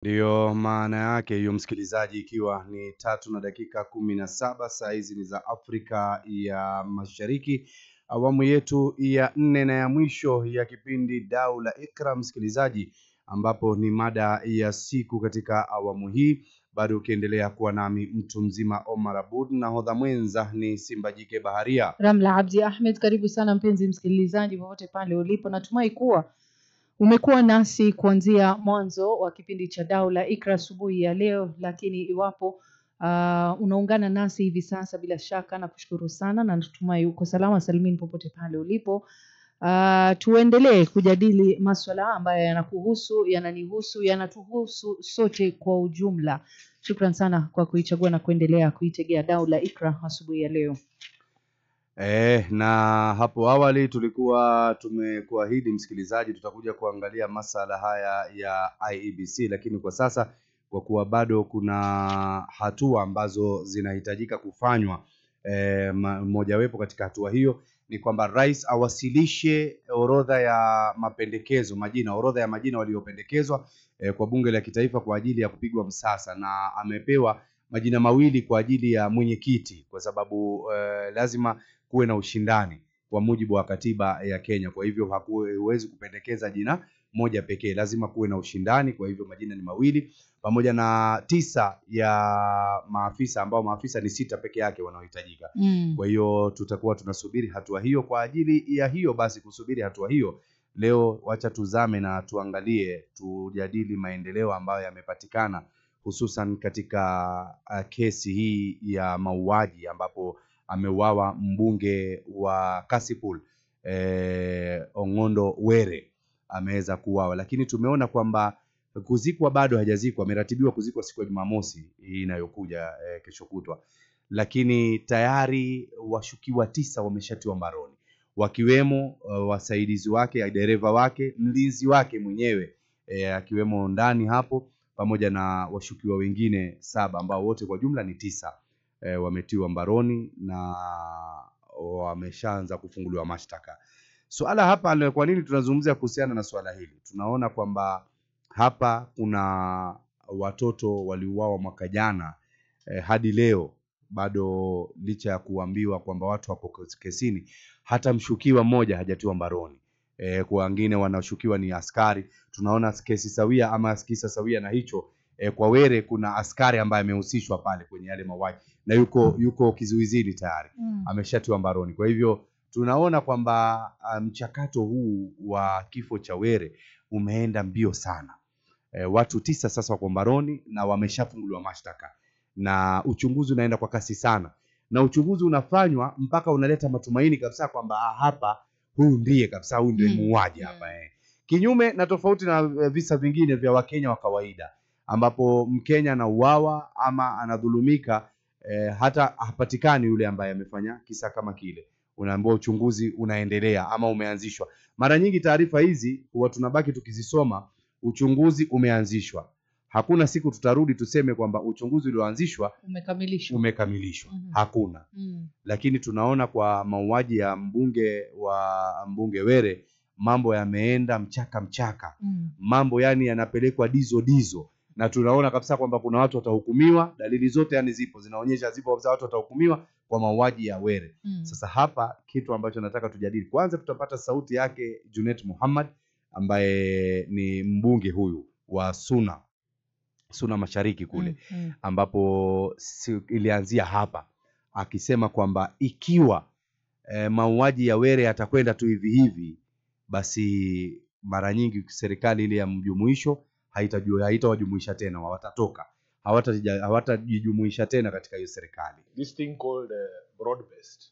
Ndiyo maana yake hiyo msikilizaji, ikiwa ni 3:17 saa hizi ni za Afrika ya Mashariki, awamu yetu ya 4 na ya mwisho ya kipindi Dau la Ikra msikilizaji, ambapo ni mada ya siku katika awamu hii. Bado ukiendelea kuwa nami mtu mzima Omar Abud, na hodha mwenza ni Simba Jike Baharia Ramla Abdi Ahmed. Karibu sana mpenzi msikilizaji popote pale ulipo, natumai kuwa umekuwa nasi kuanzia mwanzo wa kipindi cha Dau la Ikra asubuhi ya leo. Lakini iwapo unaungana nasi hivi sasa, bila shaka na kushukuru sana, na natumai uko salama salimini popote pale ulipo. Tuendelee kujadili masuala ambayo yanakuhusu, yananihusu, yanatuhusu sote kwa ujumla. Shukran sana kwa kuichagua na kuendelea kuitegea Dau la Ikra asubuhi ya leo. Na hapo awali tulikuwa tumekuahidi msikilizaji tutakuja kuangalia masala haya ya IEBC, lakini kwa sasa kwa kuwa bado kuna hatua ambazo zinahitajika kufanywa, mojawapo katika hatua hiyo ni kwamba rais awasilishe orodha ya mapendekezo, orodha ya majina waliopendekezwa kwa bunge la kitaifa kwa ajili ya kupigwa msasa, na amepewa majina mawili kwa ajili ya mwenyekiti kwa sababu lazima kuwe na ushindani kwa mujibu wa katiba ya Kenya. Kwa hivyo huwezi kupendekeza jina moja pekee, lazima kuwe na ushindani. Kwa hivyo majina ni mawili pamoja na 9 ya maafisa, ambao maafisa ni 6 peke yake wanaohitajika. Kwa hiyo tutakuwa tunasubiri hatua hiyo. Kwa ajili ya hiyo basi, kusubiri hatua hiyo, leo wacha tuzame na tuangalie, tujadili maendeleo ambayo yamepatikana hususan katika kesi hii ya mauaji ambapo ameuawa mbunge wa Kasipul Ong'ondo Were ameweza kuuawa, lakini tumeona kwamba kuzikwa bado hajazikwa. Ameratibiwa kuzikwa siku ya Jumamosi hii inayokuja, kesho kutwa, lakini tayari washukiwa 9 wameshatiwa mbaroni, wakiwemo wasaidizi wake, dereva wake, mlinzi wake mwenyewe akiwemo ndani hapo, pamoja na washukiwa wengine 7 ambao wote kwa jumla ni 9 wametiwa mbaroni na wameshaanza kufunguliwa mashtaka. Swala hapa, kwa nini tunazungumzia kuhusiana na swala hili? Tunaona kwamba hapa kuna watoto waliuawa mwaka jana, hadi leo bado licha ya kuambiwa kwamba watu wako kesini, hata mshukiwa mmoja hajatiwa mbaroni. Kwa wengine wanashukiwa ni askari. Tunaona kesi sawia ama kisa sawia na hicho. Kwa Were kuna askari ambaye amehusishwa pale kwenye yale mauaji na yuko kizuizini tayari, ameshatiwa mbaroni. Kwa hivyo tunaona kwamba mchakato huu wa kifo cha Were umeenda mbio sana. Watu 9 sasa wako mbaroni na wameshafunguliwa mashtaka, na uchunguzi unaenda kwa kasi sana, na uchunguzi unafanywa mpaka unaleta matumaini kabisa kwamba hapa huyu ndiye kabisa, huyu ndiye muuaji hapa. Kinyume na tofauti na visa vingine vya Wakenya wa kawaida ambapo Mkenya anauawa ama anadhulumika, hata hapatikani yule ambaye amefanya kisa kama kile, unaambiwa uchunguzi unaendelea ama umeanzishwa. Mara nyingi taarifa hizi huwa tunabaki tukizisoma, uchunguzi umeanzishwa. Hakuna siku tutarudi tuseme kwamba uchunguzi ulioanzishwa umekamilishwa. Hakuna. Lakini tunaona kwa mauaji ya mbunge Were mambo yameenda mchaka. Mambo yani yanapelekwa dizo, na tunaona kabisa kwamba kuna watu watahukumiwa. Dalili zote yani zipo kabisa, watu watahukumiwa kwa mauaji ya Were. Sasa hapa kitu ambacho nataka tujadili, kwanza tutapata sauti yake Junet Muhammad ambaye ni mbunge huyu wa Suna Mashariki kule, ambapo ilianzia hapa akisema kwamba ikiwa mauaji ya Were yatakwenda tu hivi, basi mara nyingi serikali ile ya mjumuisho haitawajumuisha tena, watatoka, hawatajijumuisha tena katika hiyo serikali. This thing called broad-based,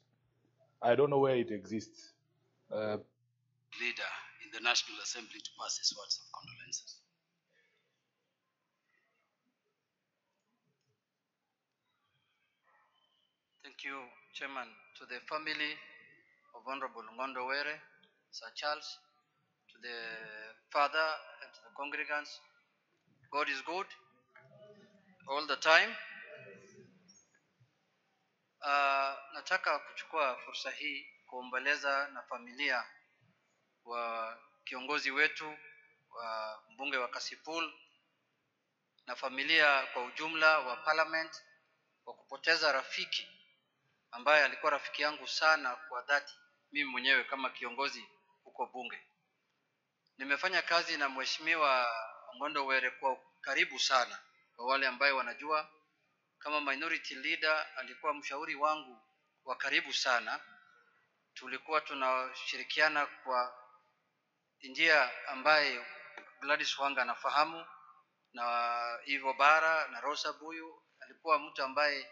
I don't know where it exists. Leader in the National Assembly to pass his words of condolences. Thank you, Chairman. To the family of Honorable Ong'ondo Were, Sir Charles, to the father and to the congregants, God is good all the time. Nataka kuchukua fursa hii kuomboleza na familia wa kiongozi wetu wa mbunge wa Kasipul na familia kwa ujumla wa parliament kwa kupoteza rafiki ambaye alikuwa rafiki yangu sana kwa dhati, mimi mwenyewe kama kiongozi huko bunge. Nimefanya kazi na Mheshimiwa Ngondo Were kwa karibu sana. Kwa wale ambao wanajua, kama minority leader alikuwa mshauri wangu wa karibu sana. Tulikuwa tunashirikiana kwa njia ambaye Gladys Wanga anafahamu, na Ivo Bara na Rosa Buyu. Alikuwa mtu ambaye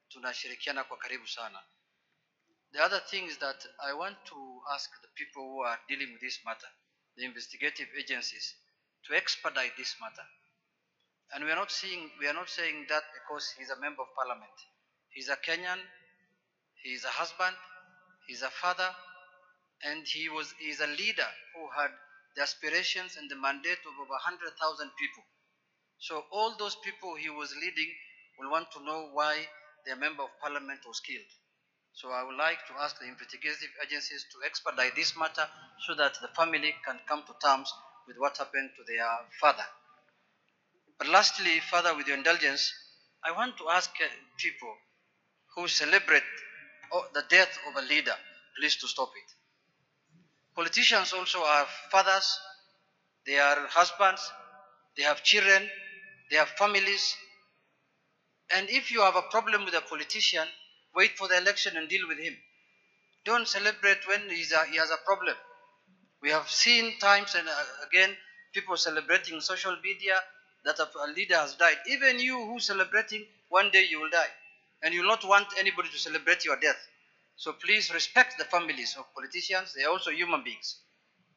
tunashirikiana kwa karibu sana. The other thing is that I want to ask the people who are dealing with this matter, the investigative agencies, to expedite this matter. And we are not saying that because he's a member of parliament. He's a Kenyan, he is a husband, he's a father, and he is a leader who had the aspirations and the mandate of over 100,000 people. So all those people he was leading will want to know why their member of parliament was killed. So I would like to ask the investigative agencies to expedite this matter so that the family can come to terms with what happened to their father. But lastly, Father, with your indulgence, I want to ask people who celebrate the death of a leader, please to stop it. Politicians also are fathers, they are husbands, they have children, they have families. And if you have a problem with a politician, wait for the election and deal with him. Don't celebrate when he has a problem. We have seen times and again people celebrating on social media that a leader has died. Even you who celebrating, one day you will die. And you will not want anybody to celebrate your death. So please respect the families of politicians. They are also human beings.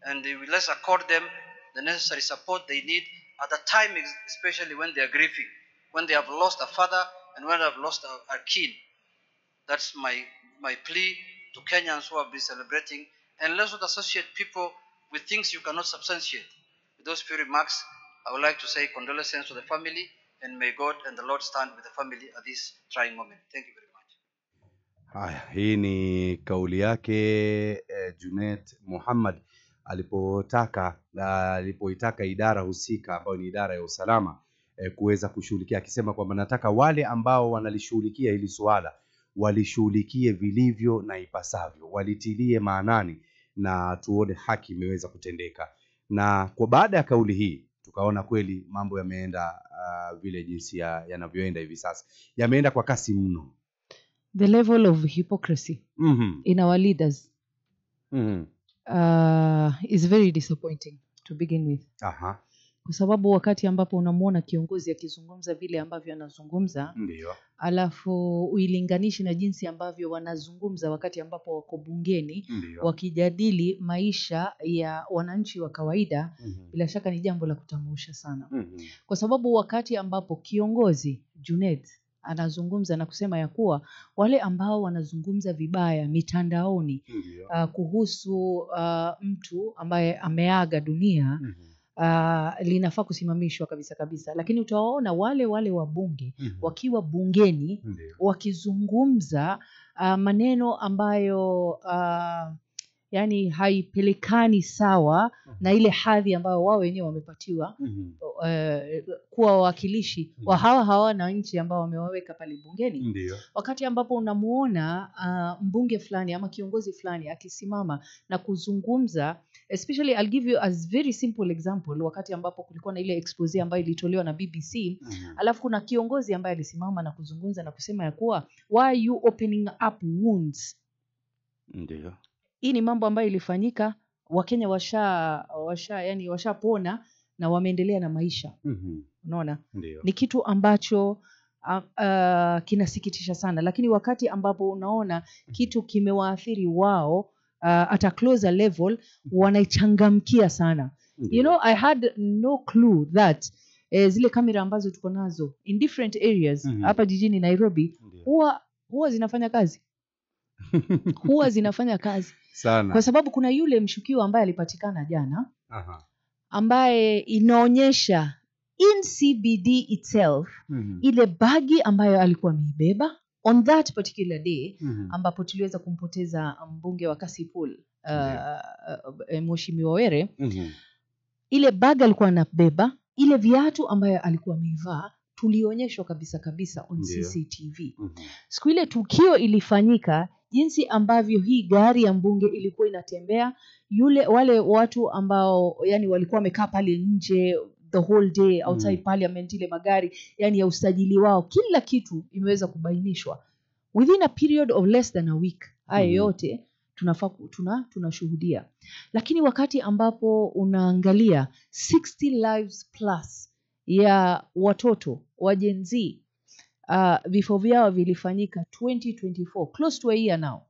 And let's accord them the necessary support they need at a time, especially when they are grieving, when they have lost a father and when they have lost a kin. That's my plea to Kenyans who have been celebrating. And let's not associate people with things you cannot substantiate. With those few remarks, I would like to say condolences to the family, and may God and the Lord stand with the family at this trying moment. Thank you very much. Haya, hii ni kauli yake Junet Muhammad alipoitaka idara husika ambayo ni idara ya usalama kuweza kushughulikia, akisema kwamba nataka wale ambao wanalishughulikia hili swala walishughulikie vilivyo na ipasavyo, walitilie maanani na tuone haki imeweza kutendeka. Na kwa baada ya kauli hii tukaona kweli mambo yameenda vile jinsi yanavyoenda hivi sasa. Yameenda kwa kasi mno. The level of hypocrisy in our leaders is very disappointing to begin with. Kwa sababu wakati ambapo unamuona kiongozi akizungumza vile ambavyo anazungumza, ndio, alafu uilinganishi na jinsi ambavyo wanazungumza wakati ambapo wako bungeni wakijadili maisha ya wananchi wa kawaida, bila shaka ni jambo la kutamausha sana. Kwa sababu wakati ambapo kiongozi Junet anazungumza na kusema ya kuwa wale ambao wanazungumza vibaya mitandaoni kuhusu mtu ambaye ameaga dunia, linafaa kusimamishwa kabisa. Lakini utawaona wale wabunge wakiwa bungeni wakizungumza maneno ambayo yani haipelekani sawa na ile hadhi ambayo wao wenyewe wamepatiwa kuwa wawakilishi wa hawa na nchi ambao wamewaweka pale bungeni. Wakati ambapo unamuona mbunge fulani ama kiongozi fulani akisimama na kuzungumza, especially I'll give you a very simple example, wakati ambapo kulikuwa na ile expose ambayo ilitolewa na BBC, alafu kuna kiongozi ambaye alisimama na kuzungumza na kusema ya kuwa why are you opening up wounds? Ndio. Hii ni mambo ambayo ilifanyika, Wakenya washapona na wameendelea na maisha. Unaona? Ni kitu ambacho kinasikitisha sana, lakini wakati ambapo unaona kitu kimewaathiri wao at a closer level, wanaichangamkia sana. You know, I had no clue that zile kamera ambazo tuko nazo in different areas hapa jijini Nairobi huwa zinafanya kazi. Huwa zinafanya kazi sana. Kwa sababu kuna yule mshukiwa ambaye alipatikana jana, ambaye inaonyesha in CBD itself ile bagi ambayo alikuwa ameibeba on that particular day, ambapo tuliweza kumpoteza mbunge wa Kasipul Mheshimiwa Were. Ile bagi alikuwa anabeba ile viatu ambayo alikuwa ameivaa tulionyeshwa kabisa on Ndiyo. CCTV. Mhm. Siku ile tukio ilifanyika, jinsi ambavyo hii gari ya mbunge ilikuwa inatembea, wale watu ambao yani walikuwa wamekaa pale nje the whole day outside parliament, ile magari yani ya usajili wao, kila kitu imeweza kubainishwa within a period of less than a week. Haya yote tunashuhudia. Lakini wakati ambapo unaangalia 60 lives plus ya watoto wa Gen Z, vifo vyao vilifanyika 2024, close to a year now,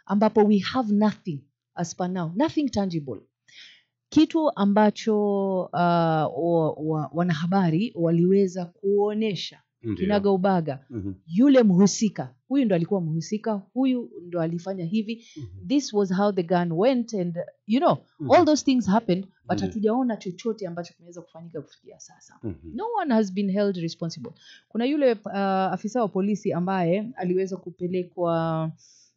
ambapo we have nothing as per now, nothing tangible. Kitu ambacho wanahabari waliweza kuonesha kinaga ubaga, yule mhusika, huyu ndo alikuwa mhusika, huyu ndo alifanya hivi, this was how the gun went, and you know, all those things happened, but hatujaona chochote ambacho kimeweza kufanyika kufikia sasa. No one has been held responsible. Kuna yule afisa wa polisi ambaye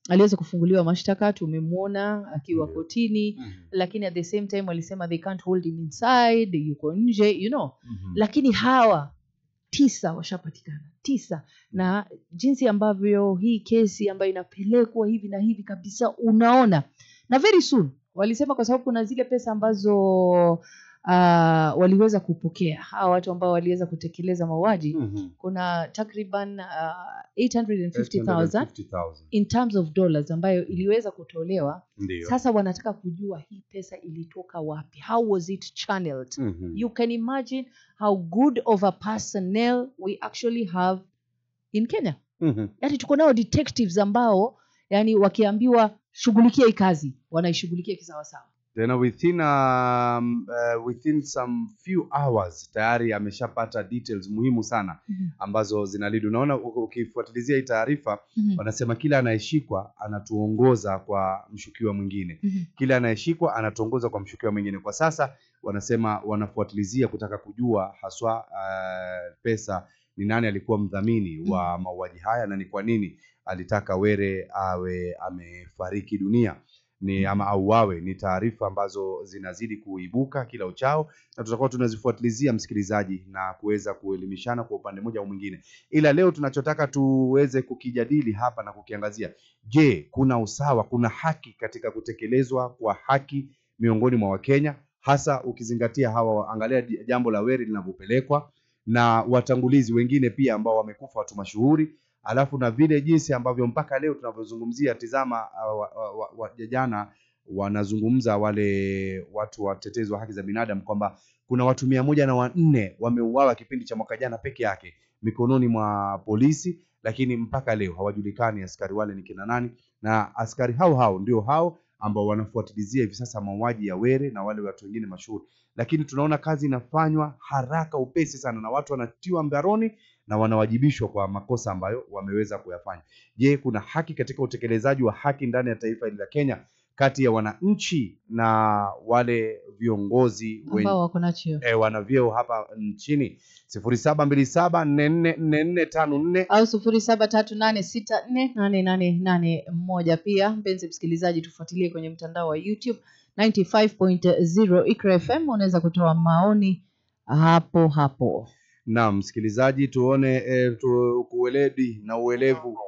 aliweza kufunguliwa mashtaka, tumemwona akiwa kotini, lakini at the same time walisema they can't hold him inside, yuko nje, you know. Lakini hawa 9 washapatikana, 9, na jinsi ambavyo hii kesi ambayo inapelekwa hivi na hivi kabisa, unaona, na very soon walisema, kwa sababu kuna zile pesa ambazo waliweza kupokea hawa watu ambao waliweza kutekeleza mauaji, kuna takriban 850,000 in terms of dollars ambayo iliweza kutolewa. Ndiyo. Sasa wanataka kujua hii pesa ilitoka wapi, how was it channeled. You can imagine how good of a personnel we actually have in Kenya. Yani tuko nao detectives ambao yani wakiambiwa shughulikia hii kazi wanaishughulikia kisawasawa. Tena within some few hours tayari ameshapata details muhimu sana ambazo zinalidu. Unaona, ukifuatilizia hii taarifa, wanasema kila anayeshikwa anatuongoza kwa mshukiwa mwingine. Kila anayeshikwa anatuongoza kwa mshukiwa mwingine. Kwa sasa wanasema wanafuatilizia kutaka kujua haswa pesa ni nani alikuwa mdhamini wa mauaji haya na ni kwa nini alitaka Were awe amefariki dunia ama auawe. Ni taarifa ambazo zinazidi kuibuka kila uchao, na tutakuwa tunazifuatilizia msikilizaji, na kuweza kuelimishana kwa upande mmoja au mwingine. Ila leo tunachotaka tuweze kukijadili hapa na kukiangazia, je, kuna usawa, kuna haki katika kutekelezwa kwa haki miongoni mwa Wakenya, hasa ukizingatia angalia jambo la Were linavyopelekwa na watangulizi wengine pia ambao wamekufa, watu mashuhuri, alafu na vile jinsi ambavyo mpaka leo tunavyozungumzia. Tizama, jana wanazungumza wale watu watetezi wa haki za binadamu kwamba kuna watu 104 wameuawa kipindi cha mwaka jana peke yake mikononi mwa polisi, lakini mpaka leo hawajulikani askari wale ni kina nani, na askari hao ndio hao ambao wanafuatilizia hivi sasa mauaji ya Were na wale watu wengine mashuhuri. Lakini tunaona kazi inafanywa haraka, upesi sana, na watu wanatiwa mbaroni na wanawajibishwa kwa makosa ambayo wameweza kuyafanya. Je, kuna haki katika utekelezaji wa haki ndani ya taifa hili la Kenya kati ya wananchi na wale viongozi ambao wako na cheo wana vyeo hapa nchini? 0727444454 au 0738648881. Pia mpenzi msikilizaji, tufuatilie kwenye mtandao wa YouTube 95.0 Ikra FM, unaweza kutoa maoni hapo. Na msikilizaji, tuone kueledi na uelevu